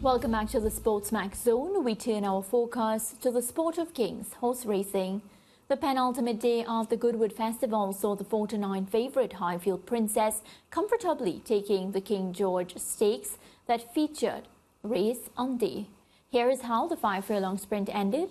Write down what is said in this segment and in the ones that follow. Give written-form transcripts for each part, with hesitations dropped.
Welcome back to the SportsMax Zone. We turn our focus to the sport of kings, horse racing. The penultimate day of the Goodwood Festival saw the 4-9 favourite Highfield Princess comfortably taking the King George Stakes that featured race on day. Here is how the 5-furlong sprint ended.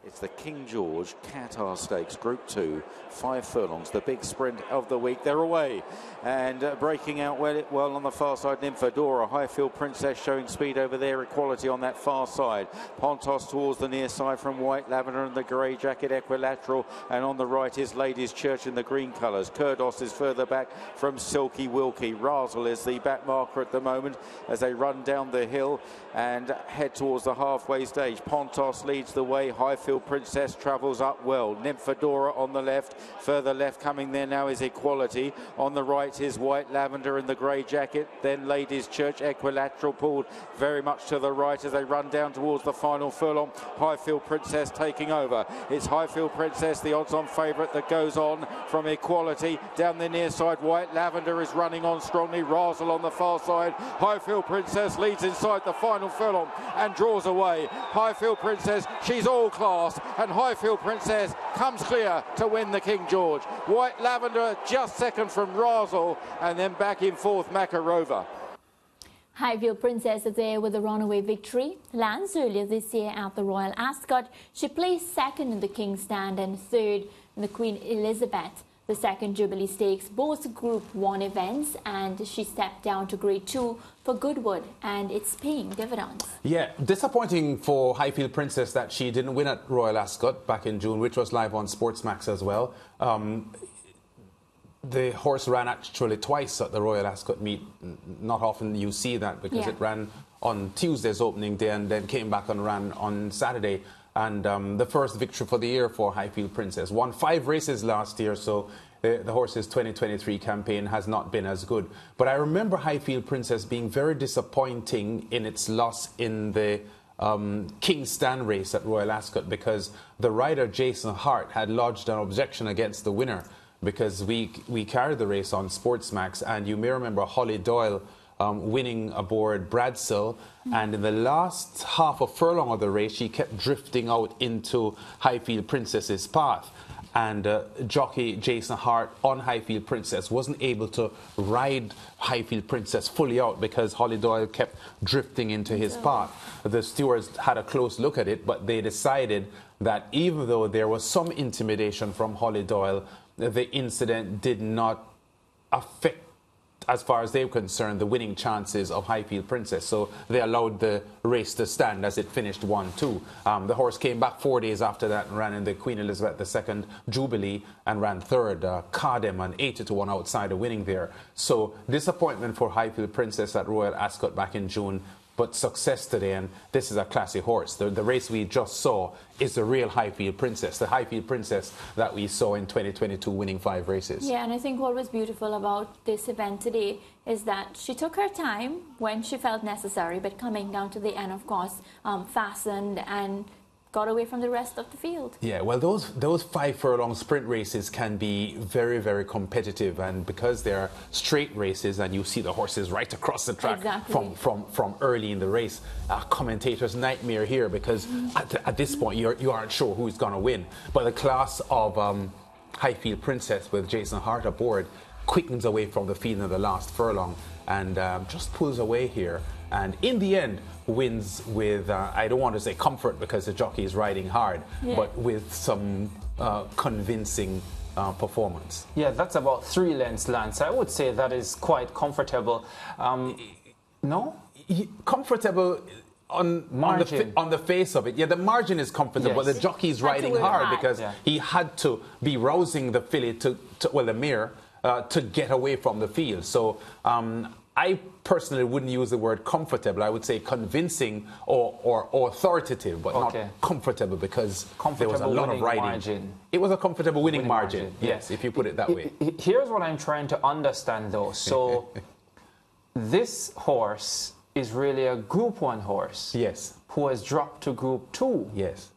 It's the King George Qatar Stakes, Group 2, 5 furlongs, the big sprint of the week. They're away and breaking out well on the far side. Nymphadora, Highfield Princess showing speed over there, equality on that far side. Pontos towards the near side from White Lavender and the grey jacket, equilateral, and on the right is Ladies Church in the green colours. Kurdos is further back from Silky Wilkie. Razzle is the back marker at the moment as they run down the hill and head towards the halfway stage. Pontos leads the way. Highfield Princess travels up well. Nymphadora on the left, further left coming there now is Equality. On the right is White Lavender in the grey jacket, then Ladies Church, equilateral pulled very much to the right as they run down towards the final furlong. Highfield Princess taking over. It's Highfield Princess, the odds-on favourite, that goes on from Equality down the near side. White Lavender is running on strongly. Razzle on the far side. Highfield Princess leads inside the final furlong and draws away. Highfield Princess, she's all class, and Highfield Princess comes clear to win the King George. White Lavender just second from Razzle, and then back in fourth Makarova. Highfield Princess is there with a runaway victory. Lands earlier this year at the Royal Ascot. She placed second in the King's Stand and third in the Queen Elizabeth. The second Jubilee Stakes, both Group 1 events, and she stepped down to Grade 2 for Goodwood, and it's paying dividends. Yeah, disappointing for Highfield Princess that she didn't win at Royal Ascot back in June, which was live on SportsMax as well. The horse ran actually twice at the Royal Ascot meet. Not often you see that because it ran on Tuesday's opening day and then came back and ran on Saturday. And the first victory for the year for Highfield Princess. Won 5 races last year, so the horse's 2023 campaign has not been as good. But I remember Highfield Princess being very disappointing in its loss in the King's Stand race at Royal Ascot, because the rider Jason Hart had lodged an objection against the winner, because we carried the race on SportsMax, and you may remember Holly Doyle winning aboard Bradsill, and in the last half a furlong of the race she kept drifting out into Highfield Princess's path, and jockey Jason Hart on Highfield Princess wasn't able to ride Highfield Princess fully out because Holly Doyle kept drifting into his path. The stewards had a close look at it, but they decided that even though there was some intimidation from Holly Doyle, the incident did not affect, as far as they were concerned, the winning chances of Highfield Princess. So they allowed the race to stand as it finished 1-2. The horse came back 4 days after that and ran in the Queen Elizabeth II Jubilee and ran third. Cardem and 80-1 outside of winning there. So disappointment for Highfield Princess at Royal Ascot back in June, but success today, and this is a classy horse. The race we just saw is the real Highfield Princess, the Highfield Princess that we saw in 2022 winning 5 races. Yeah, and I think what was beautiful about this event today is that she took her time when she felt necessary, but coming down to the end, of course, fastened and got away from the rest of the field. Yeah, well, those 5 furlong sprint races can be very, very competitive, and because they're straight races and you see the horses right across the track from early in the race, commentators' nightmare here, because at this point you aren't sure who's going to win. But the class of Highfield Princess with Jason Hart aboard quickens away from the field in the last furlong and just pulls away here, and in the end wins with, I don't want to say comfort because the jockey is riding hard, but with some convincing performance. Yeah, that's about 3 lengths, Lance. I would say that is quite comfortable. No? Comfortable on the face of it. Yeah, the margin is comfortable, but the jockey is riding hard because he had to be rousing the filly the mare to get away from the field. So I personally wouldn't use the word comfortable. I would say convincing or authoritative, but not comfortable, because there was a lot of riding. Margin. It was a comfortable winning margin. Yes, if you put it that way. Here's what I'm trying to understand, though. So this horse is really a Group 1 horse. Yes. Who has dropped to Group 2. Yes.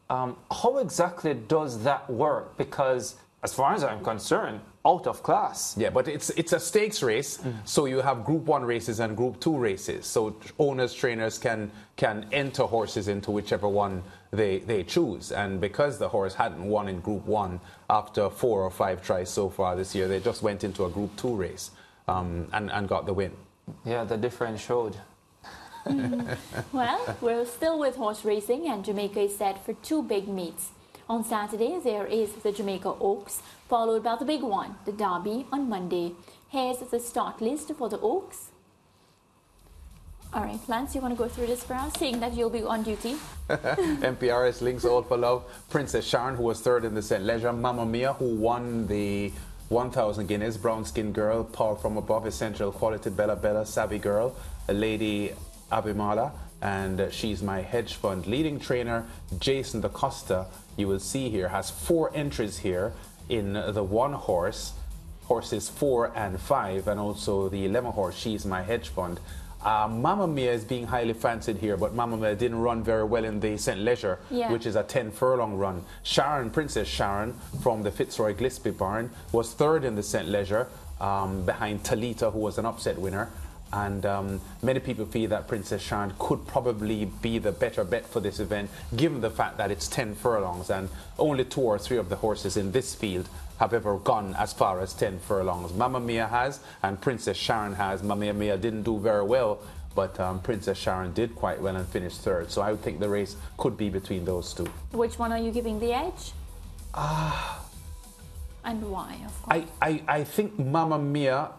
How exactly does that work? Because as far as I'm concerned, out of class. Yeah, but it's a stakes race, so you have Group 1 races and Group 2 races. So owners, trainers can enter horses into whichever one they choose. And because the horse hadn't won in Group 1 after 4 or 5 tries so far this year, they just went into a Group 2 race and got the win. Yeah, the difference showed. Well, we're still with horse racing, and Jamaica is set for 2 big meets. On Saturday, there is the Jamaica Oaks, followed by the big one, the Derby, on Monday. Here's the start list for the Oaks. All right, Lance, you want to go through this for us, seeing that you'll be on duty? MPRS Links All for Love, Princess Sharon, who was 3rd in the St. Leger, Mamma Mia, who won the 1,000 Guineas, Brown Skin Girl, Paul from Above, Essential Quality, Bella Bella, Savvy Girl, Lady Abimala, and She's My Hedge Fund. Leading trainer Jason Da Costa, you will see here, has 4 entries here in the 1 horse, horses 4 and 5, and also the 11 horse, She's My Hedge Fund. Mamma Mia is being highly fancied here, but Mamma Mia didn't run very well in the St. Leger, which is a 10 furlong run. Sharon, Princess Sharon, from the Fitzroy Gillespie barn, was 3rd in the St. Leger, behind Talita, who was an upset winner. And many people feel that Princess Sharon could probably be the better bet for this event, given the fact that it's 10 furlongs and only 2 or 3 of the horses in this field have ever gone as far as 10 furlongs. Mamma Mia has, and Princess Sharon has. Mamma Mia didn't do very well, but Princess Sharon did quite well and finished 3rd. So I would think the race could be between those 2. Which one are you giving the edge? And why, of course? I think Mamma Mia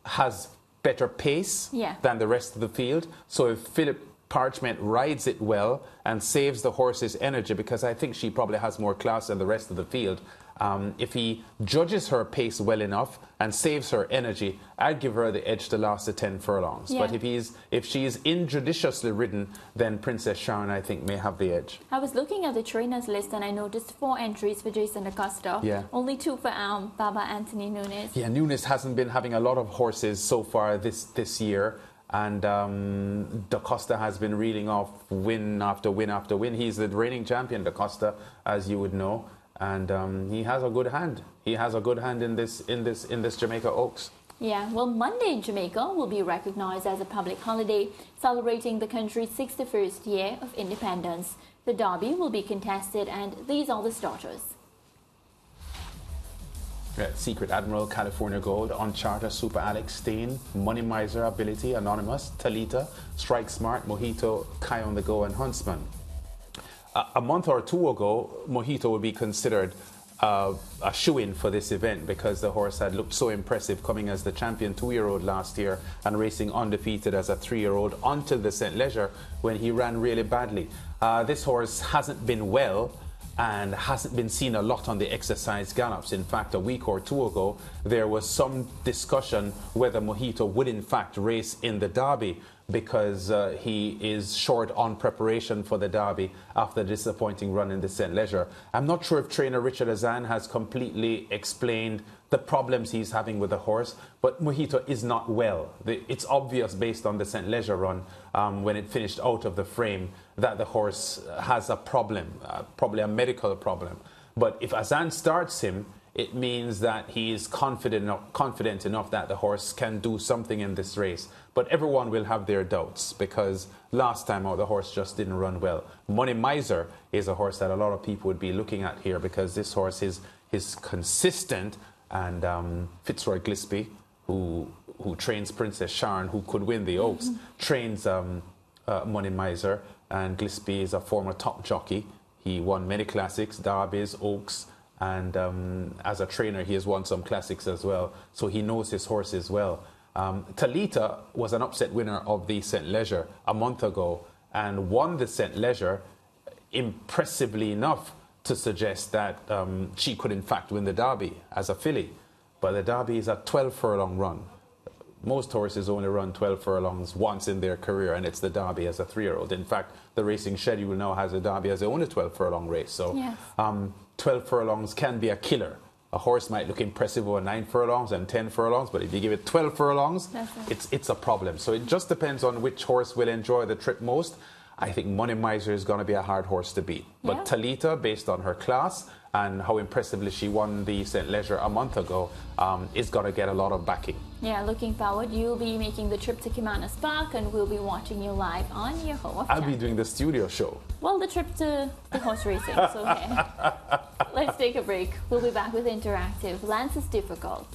has better pace than the rest of the field. So if Philip Parchment rides it well and saves the horse's energy, because I think she probably has more class than the rest of the field, if he judges her pace well enough and saves her energy, I'd give her the edge to last the 10 furlongs. But if she is injudiciously ridden, then Princess Sharon, I think, may have the edge. I was looking at the trainers list and I noticed 4 entries for Jason Da Costa. Only 2 for Baba Anthony Nunes. Yeah, Nunes hasn't been having a lot of horses so far this year. And Da Costa has been reeling off win after win after win. He's the reigning champion, Da Costa, as you would know. And he has a good hand. He has a good hand in this Jamaica Oaks. Yeah, well, Monday in Jamaica will be recognized as a public holiday, celebrating the country's 61st year of independence. The Derby will be contested, and these are the starters. Secret Admiral, California Gold, Uncharted, Super Alex, Stain, Money Miser, Ability, Anonymous, Talita, Strike Smart, Mojito, Kai on the Go, and Huntsman. A month or 2 ago, Mojito would be considered a shoe-in for this event because the horse had looked so impressive coming as the champion 2-year-old last year and racing undefeated as a 3-year-old until the St. Leger when he ran really badly. This horse hasn't been well and hasn't been seen a lot on the exercise gallops. In fact, a week or 2 ago, there was some discussion whether Mojito would in fact race in the Derby because he is short on preparation for the Derby after the disappointing run in the St. Leger. I'm not sure if trainer Richard Azan has completely explained the problems he's having with the horse, but Mojito is not well. It's obvious based on the St. Leger run when it finished out of the frame that the horse has a problem, probably a medical problem. But if Azan starts him, it means that he is confident enough that the horse can do something in this race. But everyone will have their doubts because last time out the horse just didn't run well. Money Miser is a horse that a lot of people would be looking at here because this horse is consistent, and Fitzroy Gillespie, who trains Princess Sharon, who could win the Oaks, trains Money Miser, and Gillespie is a former top jockey. He won many classics, Derbies, Oaks, and as a trainer he has won some classics as well, so he knows his horses well. Talita was an upset winner of the St. Leger a month ago and won the St. Leger impressively enough to suggest that she could in fact win the Derby as a filly. But the Derby is a 12 furlong run. Most horses only run 12 furlongs once in their career, and it's the Derby as a 3-year-old. In fact, the racing schedule now has a Derby as the only 12 furlong race. So 12 furlongs can be a killer. A horse might look impressive over 9 furlongs and 10 furlongs, but if you give it 12 furlongs, it's a problem. So it just depends on which horse will enjoy the trip most. I think Money Miser is going to be a hard horse to beat. But Talita, based on her class and how impressively she won the St. Leger a month ago, is going to get a lot of backing. Yeah, looking forward. You'll be making the trip to Caymanas Park, and we'll be watching you live on your home of I'll be doing the studio show. Well, the trip to the horse racing, so okay. Let's take a break. We'll be back with Interactive. Lance is difficult.